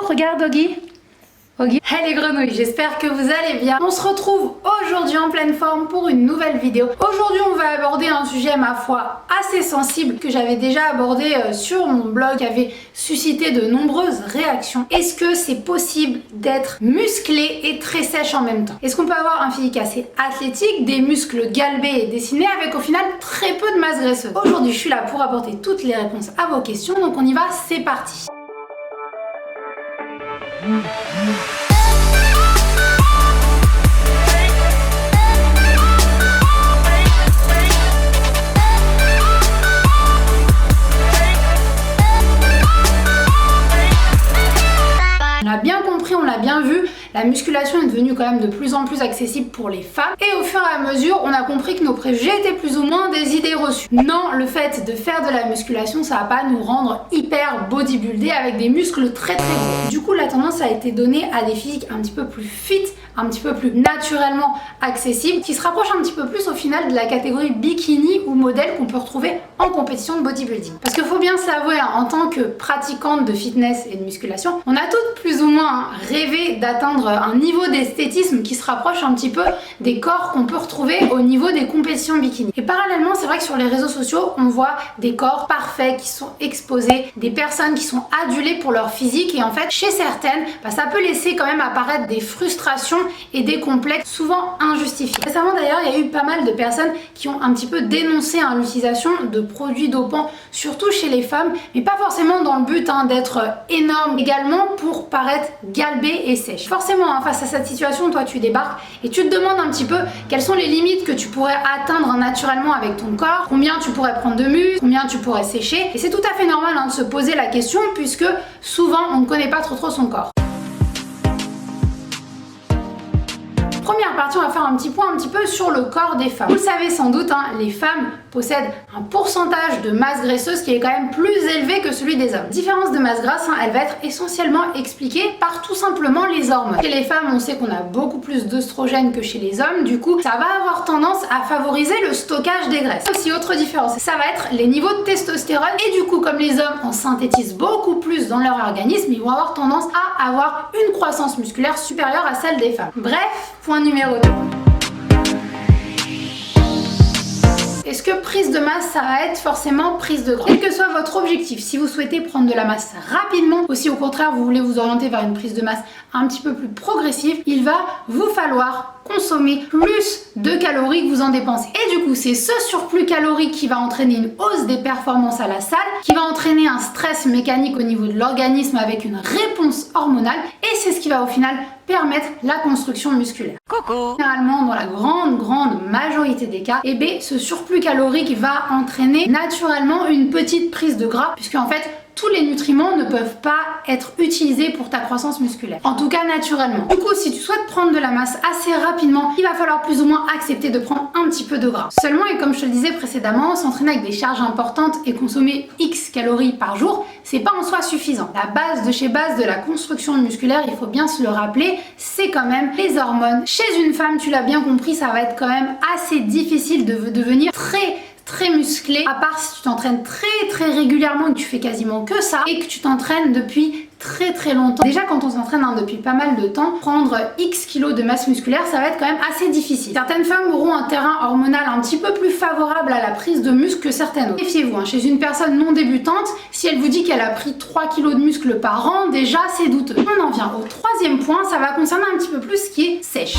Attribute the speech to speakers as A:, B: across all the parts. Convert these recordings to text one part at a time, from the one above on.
A: regarde Oggy. Oggy. Hey les grenouilles, j'espère que vous allez bien. On se retrouve aujourd'hui en pleine forme pour une nouvelle vidéo. Aujourd'hui on va aborder un sujet ma foi assez sensible que j'avais déjà abordé sur mon blog, qui avait suscité de nombreuses réactions. Est-ce que c'est possible d'être musclé et très sèche en même temps? Est-ce qu'on peut avoir un physique assez athlétique, des muscles galbés et dessinés avec au final très peu de masse graisseuse? Aujourd'hui je suis là pour apporter toutes les réponses à vos questions, donc on y va, c'est parti. On l'a bien compris, on l'a bien vu, la musculation est devenue quand même de plus en plus accessible pour les femmes. Et au fur et à mesure, on a compris que nos préjugés étaient plus ou moins des idées reçues. Non, le fait de faire de la musculation, ça va pas nous rendre hyper bodybuildés avec des muscles très très gros. Du coup, la tendance a été donnée à des physiques un petit peu plus fit, un petit peu plus naturellement accessibles, qui se rapprochent un petit peu plus au final de la catégorie bikini ou modèle qu'on peut retrouver en compétition de bodybuilding. Parce qu'il faut bien s'avouer, en tant que pratiquante de fitness et de musculation, on a toutes plus ou moins rêvé d'atteindre un niveau d'esthétisme qui se rapproche un petit peu des corps qu'on peut retrouver au niveau des compétitions bikini. Et parallèlement, c'est vrai que sur les réseaux sociaux, on voit des corps parfaits qui sont exposés, des personnes qui sont adulées pour leur physique, et en fait, chez certaines, ça peut laisser quand même apparaître des frustrations et des complexes souvent injustifiés. Récemment d'ailleurs, il y a eu pas mal de personnes qui ont un petit peu dénoncé l'utilisation de produits dopants, surtout chez les femmes, mais pas forcément dans le but d'être énorme, également pour paraître galbée et sèche. Forcément, face à cette situation, toi tu débarques et tu te demandes un petit peu quelles sont les limites que tu pourrais atteindre naturellement avec ton corps, combien tu pourrais prendre de muscle, combien tu pourrais sécher, et c'est tout à fait normal de se poser la question, puisque souvent on ne connaît pas trop son corps. Première partie, on va faire un petit point un petit peu sur le corps des femmes. Vous le savez sans doute, les femmes possèdent un pourcentage de masse graisseuse qui est quand même plus élevé que celui des hommes. Différence de masse grasse, elle va être essentiellement expliquée par tout simplement les hormones. Chez les femmes, on sait qu'on a beaucoup plus d'œstrogènes que chez les hommes, du coup, ça va avoir tendance à favoriser le stockage des graisses. Aussi, autre différence, ça va être les niveaux de testostérone, et du coup, comme les hommes en synthétisent beaucoup plus dans leur organisme, ils vont avoir tendance à avoir une croissance musculaire supérieure à celle des femmes. Bref, point numéro 2. Est-ce que prise de masse, ça va être forcément prise de gras? Quel que soit votre objectif, si vous souhaitez prendre de la masse rapidement, ou si au contraire vous voulez vous orienter vers une prise de masse un petit peu plus progressive, il va vous falloir consommer plus de calories que vous en dépensez. Et du coup, c'est ce surplus calorique qui va entraîner une hausse des performances à la salle, qui va entraîner un stress mécanique au niveau de l'organisme avec une réponse hormonale, et c'est ce qui va au final permettre la construction musculaire. Coucou. Généralement, dans la grande majorité des cas, ce surplus calorique va entraîner naturellement une petite prise de gras, puisque en fait, tous les nutriments ne peuvent pas être utilisés pour ta croissance musculaire. En tout cas, naturellement. Du coup, si tu souhaites prendre de la masse assez rapidement, il va falloir plus ou moins accepter de prendre un petit peu de gras. Seulement, et comme je te le disais précédemment, s'entraîner avec des charges importantes et consommer X calories par jour, c'est pas en soi suffisant. La base de chez base de la construction musculaire, il faut bien se le rappeler, c'est quand même les hormones. Chez une femme, tu l'as bien compris, ça va être quand même assez difficile de devenir très musclé, à part si tu t'entraînes très régulièrement et que tu fais quasiment que ça et que tu t'entraînes depuis très longtemps. Déjà, quand on s'entraîne depuis pas mal de temps, prendre X kilos de masse musculaire, ça va être quand même assez difficile. Certaines femmes auront un terrain hormonal un petit peu plus favorable à la prise de muscle que certaines autres. Méfiez-vous, chez une personne non débutante, si elle vous dit qu'elle a pris 3 kilos de muscle par an, déjà c'est douteux. On en vient au troisième point, ça va concerner un petit peu plus ce qui est sèche.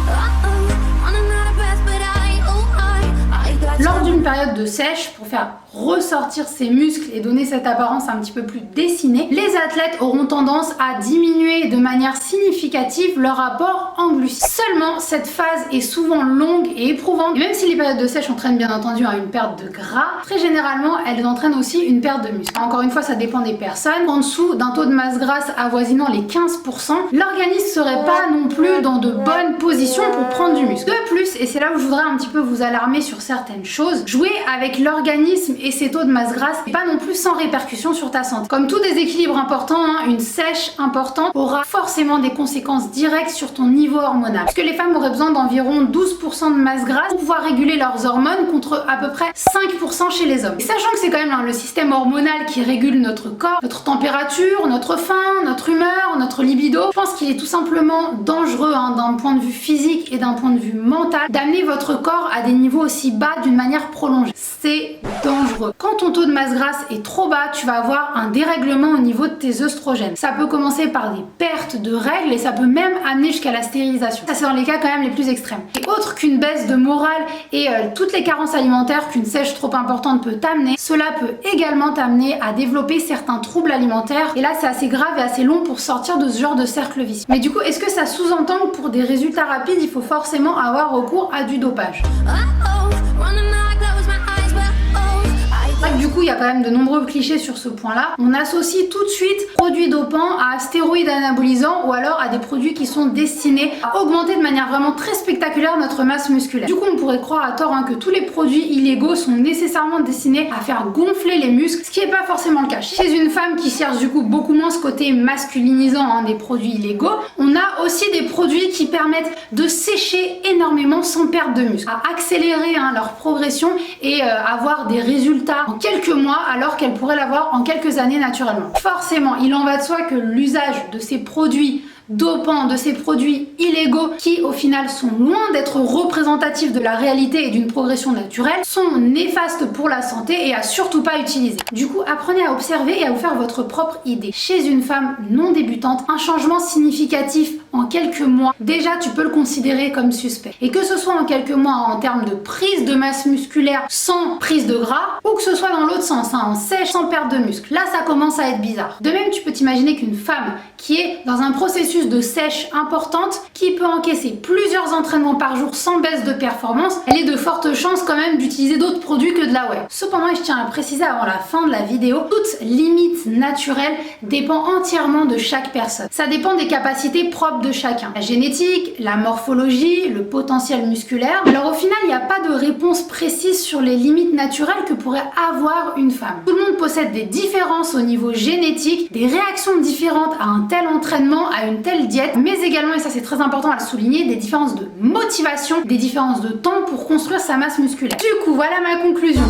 A: Lors d'une période de sèche, pour faire ressortir ses muscles et donner cette apparence un petit peu plus dessinée, les athlètes auront tendance à diminuer de manière significative leur apport en glucides. Seulement, cette phase est souvent longue et éprouvante, et même si les périodes de sèche entraînent bien entendu une perte de gras, très généralement elles entraînent aussi une perte de muscle. Encore une fois, ça dépend des personnes. En dessous d'un taux de masse grasse avoisinant les 15%, l'organisme serait pas non plus dans de bonnes positions pour prendre du muscle. De plus, et c'est là où je voudrais un petit peu vous alarmer sur certaines choses, jouer avec l'organisme et ses taux de masse grasse n'est pas non plus sans répercussion sur ta santé. Comme tout déséquilibre important, une sèche importante aura forcément des conséquences directes sur ton niveau hormonal. Parce que les femmes auraient besoin d'environ 12% de masse grasse pour pouvoir réguler leurs hormones, contre à peu près 5% chez les hommes. Et sachant que c'est quand même le système hormonal qui régule notre corps, notre température, notre faim, notre humeur, notre votre libido. Je pense qu'il est tout simplement dangereux d'un point de vue physique et d'un point de vue mental d'amener votre corps à des niveaux aussi bas d'une manière prolongée. C'est dangereux. Quand ton taux de masse grasse est trop bas, tu vas avoir un dérèglement au niveau de tes œstrogènes. Ça peut commencer par des pertes de règles et ça peut même amener jusqu'à la stérilisation. Ça, c'est dans les cas quand même les plus extrêmes. Et autre qu'une baisse de morale et toutes les carences alimentaires qu'une sèche trop importante peut t'amener, cela peut également t'amener à développer certains troubles alimentaires. Et là, c'est assez grave et assez long pour sortir de ce genre de cercle vicieux. Mais du coup, est-ce que ça sous-entend que pour des résultats rapides, il faut forcément avoir recours à du dopage? Du coup, il y a quand même de nombreux clichés sur ce point-là. On associe tout de suite produits dopants à stéroïdes anabolisants ou alors à des produits qui sont destinés à augmenter de manière vraiment très spectaculaire notre masse musculaire. Du coup, on pourrait croire à tort que tous les produits illégaux sont nécessairement destinés à faire gonfler les muscles, ce qui n'est pas forcément le cas. Chez une femme qui cherche du coup beaucoup moins ce côté masculinisant des produits illégaux, on a aussi des produits qui permettent de sécher énormément sans perte de muscle, à accélérer leur progression et avoir des résultats en quelques mois alors qu'elle pourrait l'avoir en quelques années naturellement. Forcément, il en va de soi que l'usage de ces produits dopants, de ces produits illégaux qui au final sont loin d'être représentatifs de la réalité et d'une progression naturelle, sont néfastes pour la santé et à surtout pas utiliser. Du coup, apprenez à observer et à vous faire votre propre idée. Chez une femme non débutante, un changement significatif en quelques mois, déjà tu peux le considérer comme suspect. Et que ce soit en quelques mois en termes de prise de masse musculaire sans prise de gras, ou que ce soit dans l'autre sens, en sèche sans perte de muscle, là ça commence à être bizarre. De même, tu peux t'imaginer qu'une femme qui est dans un processus de sèche importante, qui peut encaisser plusieurs entraînements par jour sans baisse de performance, elle est de fortes chances quand même d'utiliser d'autres produits que de la whey. Cependant, et je tiens à préciser avant la fin de la vidéo, toute limite naturelle dépend entièrement de chaque personne. Ça dépend des capacités propres de chacun. La génétique, la morphologie, le potentiel musculaire. Alors au final, il n'y a pas de réponse précise sur les limites naturelles que pourrait avoir une femme. Tout le monde possède des différences au niveau génétique, des réactions différentes à un tel entraînement, à une telle diète, mais également, et ça c'est très important à le souligner, des différences de motivation, des différences de temps pour construire sa masse musculaire. Du coup, voilà ma conclusion.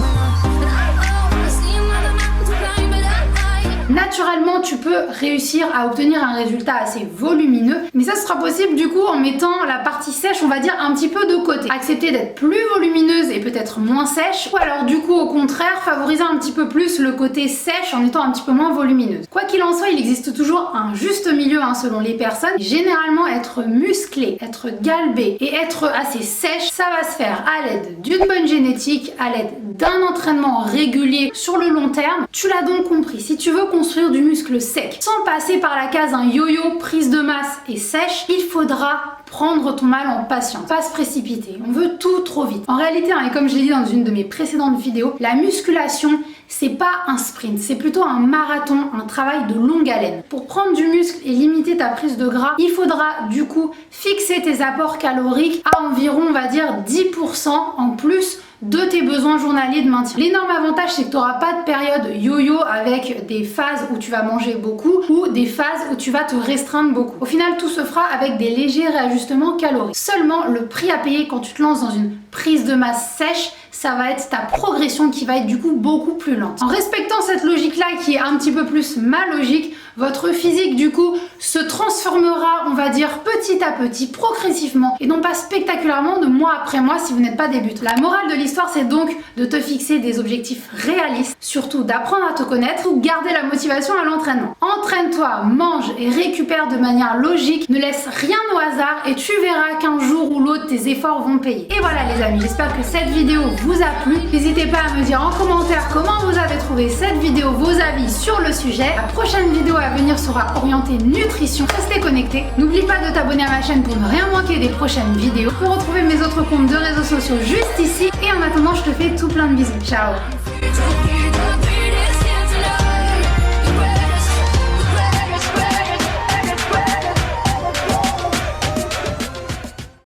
A: Naturellement, tu peux réussir à obtenir un résultat assez volumineux, mais ça sera possible du coup en mettant la partie sèche, on va dire, un petit peu de côté. Accepter d'être plus volumineuse et peut-être moins sèche, ou alors du coup au contraire, favoriser un petit peu plus le côté sèche en étant un petit peu moins volumineuse. Quoi qu'il en soit, il existe toujours un juste milieu selon les personnes. Généralement, être musclé, être galbé et être assez sèche, ça va se faire à l'aide d'une bonne génétique, à l'aide d'un entraînement régulier sur le long terme. Tu l'as donc compris, si tu veux construire du muscle sec sans passer par la case yo-yo, prise de masse et sèche, il faudra prendre ton mal en patience, pas se précipiter. On veut tout trop vite. En réalité, et comme je l'ai dit dans une de mes précédentes vidéos, la musculation, c'est pas un sprint, c'est plutôt un marathon, un travail de longue haleine. Pour prendre du muscle et limiter ta prise de gras, il faudra du coup fixer tes apports caloriques à environ, on va dire, 10% en plus de tes besoins journaliers de maintien. L'énorme avantage, c'est que tu n'auras pas de période yo-yo avec des phases où tu vas manger beaucoup ou des phases où tu vas te restreindre beaucoup. Au final, tout se fera avec des légers réajustements caloriques. Seulement, le prix à payer quand tu te lances dans une prise de masse sèche, ça va être ta progression qui va être du coup beaucoup plus lente. En respectant cette logique-là qui est un petit peu plus ma logique, votre physique du coup se transformera, on va dire, petit à petit, progressivement et non pas spectaculairement de mois après mois si vous n'êtes pas débutant. La morale de l'histoire, c'est donc de te fixer des objectifs réalistes, surtout d'apprendre à te connaître ou garder la motivation à l'entraînement. Entraîne-toi, mange et récupère de manière logique, ne laisse rien au hasard et tu verras qu'un jour ou l'autre tes efforts vont payer. Et voilà les amis, j'espère que cette vidéo vous a plu. N'hésitez pas à me dire en commentaire comment vous avez trouvé cette vidéo, vos avis sur le sujet. La prochaine vidéo à venir sera orientée nutrition. Restez connectés. N'oublie pas de t'abonner à ma chaîne pour ne rien manquer des prochaines vidéos. Pour retrouver mes autres comptes de réseaux sociaux juste ici. Et en attendant, je te fais tout plein de bisous. Ciao!